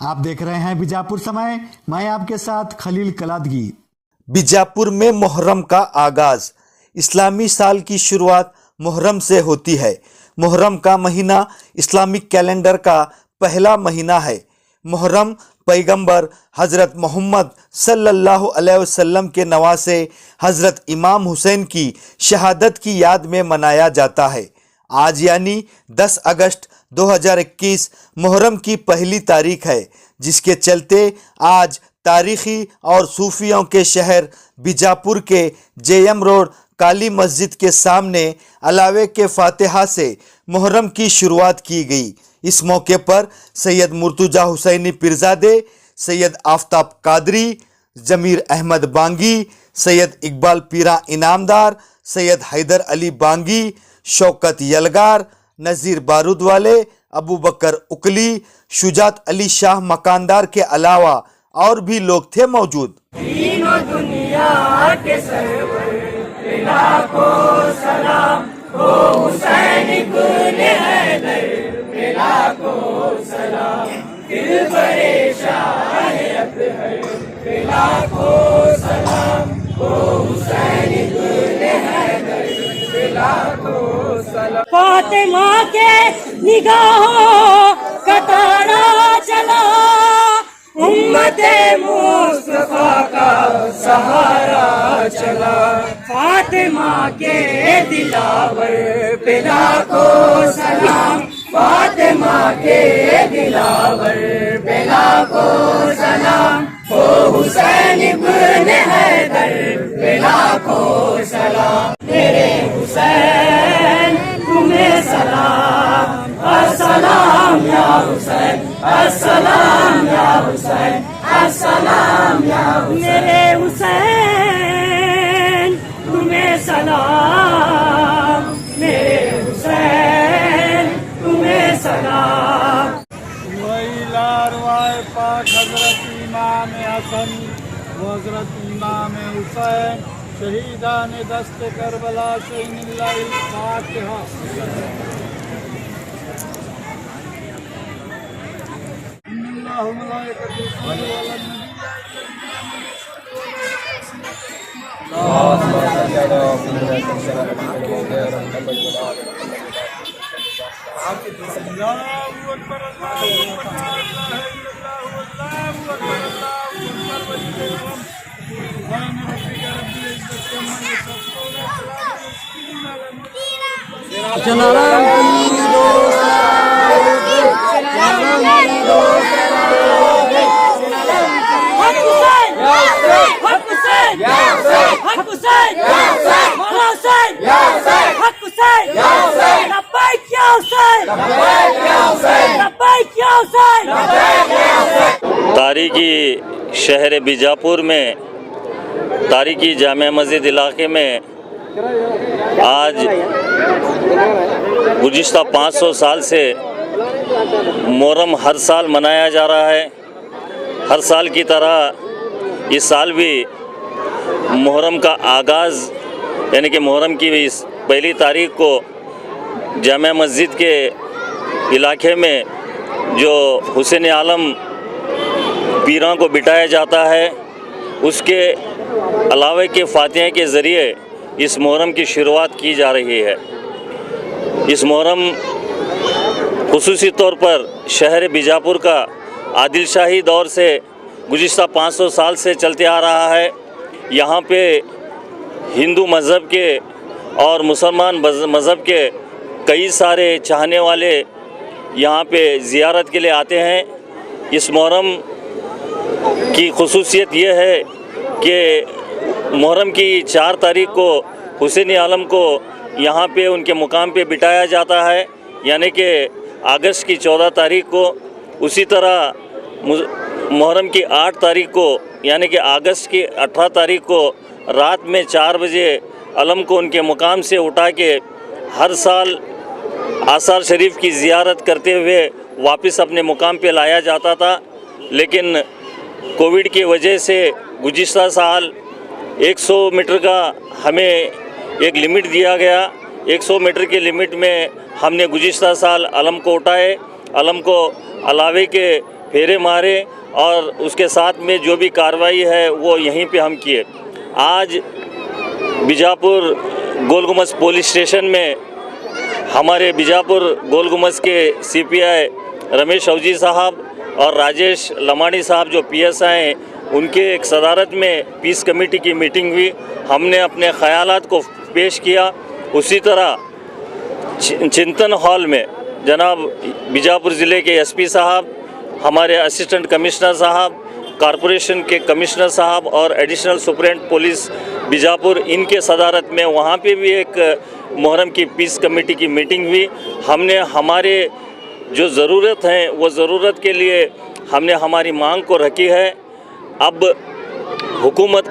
आप देख रहे हैं बीजापुर समय। मैं आपके साथ खलील कलादगी। बीजापुर में मुहर्रम का आगाज। इस्लामी साल की शुरुआत मुहर्रम से होती है। मुहर्रम का महीना इस्लामिक कैलेंडर का पहला महीना है। मुहर्रम पैगंबर हज़रत मोहम्मद सल्लल्लाहु अलैहि वसल्लम के नवासे हज़रत इमाम हुसैन की शहादत की याद में मनाया जाता है। आज यानी 10 अगस्त 2021 मुहर्रम की पहली तारीख है, जिसके चलते आज तारीखी और सूफियों के शहर बीजापुर के जेएम रोड काली मस्जिद के सामने अलावे के फातिहा से मुहर्रम की शुरुआत की गई। इस मौके पर सैयद मुर्तुजा हुसैनी पीरजादे, सैयद आफ्ताब कादरी, जमीर अहमद बांगी, सैयद इकबाल पीरा इनामदार, सैयद हैदर अली बांगी, शौकत यलगार, नज़ीर बारूदवाले, अबू बकर उकली, शुजात अली शाह मकानदार के अलावा और भी लोग थे मौजूद। तीनों दुनिया के सरवर लाखों सलाम हो हुसैन इब्ने हैदर, लाखों सलाम दिल परेशान है अब्दुल, लाखों सलाम हो हुसैन इब्ने हैदर, लाखों सलाम। फातिमा के निगाहों का तारा चला, उम्मते मुस्तफा का सहारा चला। फातिमा के दिलावर पे लाखों सलाम, फातिमा के दिलावर पे लाखों सलाम हो हुसैन इब्ने हैदर, पे लाखों सलाम। मेरे हुसैन तुम्हें सलाम, अस्सलाम या हुसैन, अस्सलाम या हुसैन, अस्सलाम या हुसैन। मेरे हुसैन तुम्हें सलाम, मेरे हुसैन तुम्हें सलाम। वही लारवाए पाक हजरत इमाम हसन व हजरत इमाम हुसैन शहीदान दस्त करबला से फातिहा। तारीखी शहर बीजापुर में तारीखी जामे मस्जिद इलाके में आज गुज़िश्ता 500 साल से मुहर्रम हर साल मनाया जा रहा है। हर साल की तरह इस साल भी मुहर्रम का आगाज़ यानी कि मुहर्रम की इस पहली तारीख को जामे मस्जिद के इलाके में जो हुसैन आलम पीरां को बिठाया जाता है, उसके अलावे के फातिहा के ज़रिए इस मुहर्रम की शुरुआत की जा रही है। इस मुहर्रम खुसूसी तौर पर शहर बीजापुर का आदिल शाही दौर से गुज़िश्ता 500 साल से चलते आ रहा है। यहाँ पे हिंदू मज़हब के और मुसलमान मज़हब के कई सारे चाहने वाले यहाँ पे ज़ियारत के लिए आते हैं। इस मुहर्रम की खुसूसियत ये है कि मुहर्रम की 4 तारीख को हुसैन आलम को यहाँ पे उनके मुकाम पे बिठाया जाता है, यानी कि अगस्त की 14 तारीख को। उसी तरह मुहर्रम की 8 तारीख को यानी कि अगस्त की 18 तारीख को रात में 4 बजे अलम को उनके मुकाम से उठा के हर साल आसार शरीफ की ज़ियारत करते हुए वापस अपने मुकाम पे लाया जाता था। लेकिन कोविड की वजह से गुज़िश्ता साल 100 मीटर का हमें एक लिमिट दिया गया। 100 मीटर के लिमिट में हमने गुज़िश्ता साल अलम को उठाए। अलम को अलावे के फेरे मारे और उसके साथ में जो भी कार्रवाई है वो यहीं पे हम किए। आज बीजापुर गोल गुम्बद पुलिस स्टेशन में हमारे बीजापुर गोल गुम्बद के सीपीआई रमेश अवजी साहब और राजेश लमाणी साहब जो PSI हैं, उनके एक सदारत में पीस कमेटी की मीटिंग हुई। हमने अपने ख़यालात को पेश किया। उसी तरह चिंतन हॉल में जनाब बीजापुर ज़िले के SP साहब, हमारे असिस्टेंट कमिश्नर साहब, कॉरपोरेशन के कमिश्नर साहब और एडिशनल सुपरिटेंडेंट पुलिस बीजापुर, इनके सदारत में वहाँ पे भी एक मुहर्रम की पीस कमेटी की मीटिंग हुई। हमने हमारे जो ज़रूरत हैं वो ज़रूरत के लिए हमने हमारी मांग को रखी है। अब हुकूमत,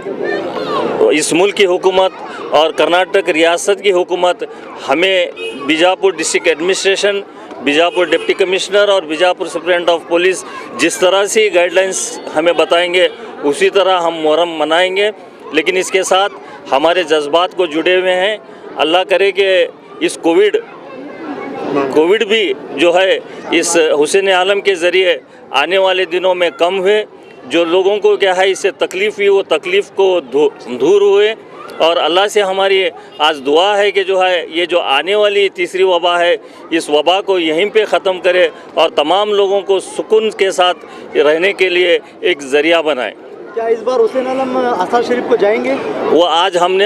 इस मुल्क की हुकूमत और कर्नाटक रियासत की हुकूमत हमें Bijapur district administration, Bijapur deputy commissioner और बीजापुर सुपरिटेंडेंट ऑफ पुलिस जिस तरह से गाइडलाइंस हमें बताएंगे उसी तरह हम मुहर्रम मनाएंगे। लेकिन इसके साथ हमारे जज्बात को जुड़े हुए हैं। अल्लाह करे कि इस कोविड भी जो है इस हुसैन आलम के ज़रिए आने वाले दिनों में कम हुए। जो लोगों को क्या है इससे तकलीफ़ हुई वो तकलीफ़ को दूर हुए। और अल्लाह से हमारी आज दुआ है कि जो है ये जो आने वाली तीसरी वबा है, इस वबा को यहीं पे ख़त्म करे और तमाम लोगों को सुकून के साथ रहने के लिए एक ज़रिया बनाए। क्या इस बार हुसैन आलम आसार शरीफ को जाएंगे? वो आज हम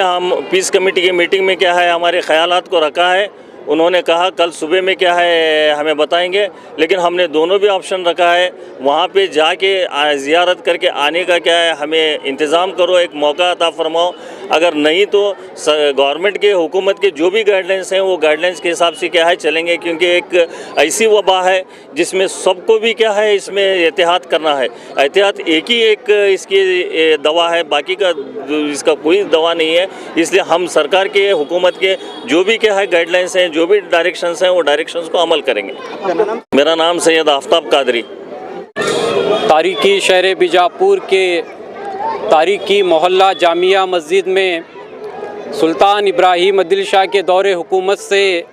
पीस कमेटी की मीटिंग में क्या है हमारे ख़यालात को रखा है। उन्होंने कहा कल सुबह में क्या है हमें बताएंगे, लेकिन हमने दोनों भी ऑप्शन रखा है। वहाँ पे जाके ज़ियारत करके आने का क्या है हमें इंतज़ाम करो, एक मौका अता फरमाओ। अगर नहीं तो गवर्नमेंट के, हुकूमत के जो भी गाइडलाइंस हैं वो गाइडलाइंस के हिसाब से क्या है चलेंगे, क्योंकि एक ऐसी वबा है जिसमें सबको भी क्या है इसमें एहतियात करना है। एहतियात एक ही एक इसकी दवा है, बाकी का इसका कोई दवा नहीं है। इसलिए हम सरकार के, हुकूमत के जो भी क्या है गाइडलाइंस हैं, जो भी डायरेक्शंस हैं वो डायरेक्शंस को अमल करेंगे। मेरा नाम सैयद आफ्ताब कादरी। तारीखी शहर बीजापुर के तारीखी मोहल्ला जामिया मस्जिद में सुल्तान इब्राहीम अदिल शाह के दौरे हुकूमत से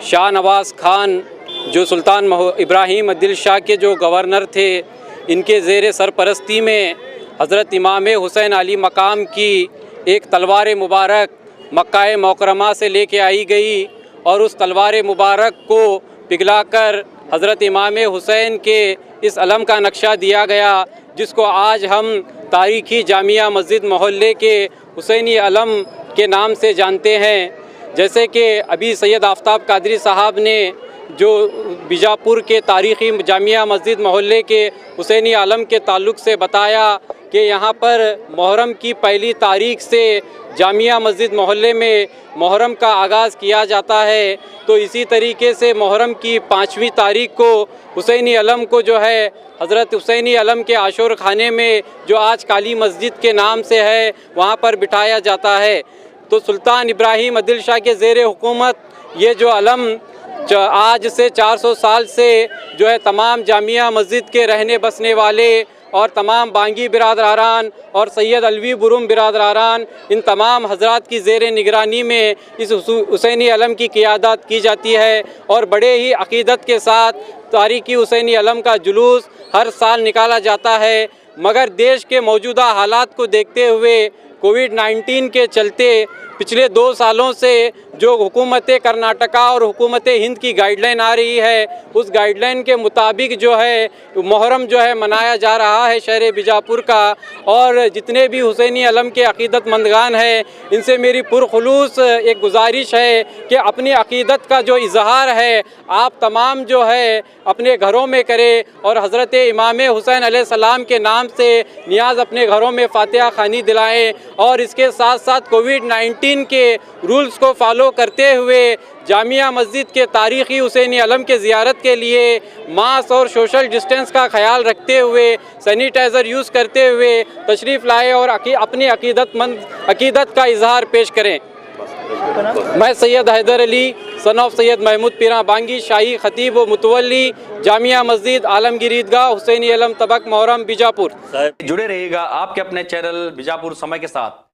शाह नवाज़ खान, जो सुल्तान इब्राहीम अदिल शाह के जो गवर्नर थे, इनके ज़ेर सरपरस्ती में हज़रत इमाम हुसैन अली मकाम की एक तलवार मुबारक मक्का मुकरमा से लेके आई गई और उस तलवार मुबारक को पिघलाकर हज़रत इमाम हुसैन के इस अलम का नक्शा दिया गया, जिसको आज हम तारीखी जामिया मस्जिद मोहल्ले के हुसैनी अलम के नाम से जानते हैं। जैसे कि अभी सैयद आफ्ताब कादरी साहब ने जो बीजापुर के तारीखी जामिया मस्जिद मोहल्ले के हुसैनी आलम के ताल्लुक़ से बताया कि यहाँ पर मुहर्रम की पहली तारीख से जामिया मस्जिद मोहल्ले में मुहर्रम का आगाज़ किया जाता है। तो इसी तरीके से मुहर्रम की 5वीं तारीख को हुसैनी अलम को जो है हज़रत हुसैनी अलम के आशूर खाने में, जो आज काली मस्जिद के नाम से है, वहाँ पर बिठाया जाता है। तो सुल्तान इब्राहीम अदिल शाह के ज़ेर हुकूमत ये जो अलम आज से 400 साल से जो है तमाम जामिया मस्जिद के रहने बसने वाले और तमाम बांगी बिरादरान और सैयद अलवी बुरुम बिरादरान, इन तमाम हजरात की ज़ेर निगरानी में इस हुसैनी अलम की क़ियादत की जाती है और बड़े ही अक़ीदत के साथ तारीखी हुसैनी अलम का जुलूस हर साल निकाला जाता है। मगर देश के मौजूदा हालात को देखते हुए कोविड-19 के चलते पिछले 2 सालों से जो हुकूमत कर्नाटका और हुकूमत हिंद की गाइडलाइन आ रही है, उस गाइडलाइन के मुताबिक जो है मुहर्रम जो है मनाया जा रहा है शहर बीजापुर का। और जितने भी हुसैनी अलम के अक़ीदतमंदगान हैं, इनसे मेरी पुरखुलूस एक गुजारिश है कि अपनी अक़ीदत का जो इजहार है आप तमाम जो है अपने घरों में करें और हज़रत इमाम हुसैन अलैहिस्सलाम के नाम से नियाज़ अपने घरों में फ़ातिहा ख़ानी दिलाएँ। और इसके साथ साथ कोविड-19 के रूल्स को फॉलो करते हुए जामिया मस्जिद के तारीख़ी हुसैनी अलम के ज़ियारत के लिए मास्क और सोशल डिस्टेंस का ख्याल रखते हुए, सैनिटाइज़र यूज़ करते हुए तशरीफ़ लाए और अपनी अक़ीदत का इजहार पेश करें। मैं सैयद हैदर अली सन ऑफ सैयद महमूद पीरा बांगी, शाही खतीब व मुतवल्ली जामिया मस्जिद आलमगीर ईदगाह हुसैनी अलम तबक मुहर्रम बीजापुर। जुड़े रहिएगा आपके अपने चैनल बीजापुर समय के साथ।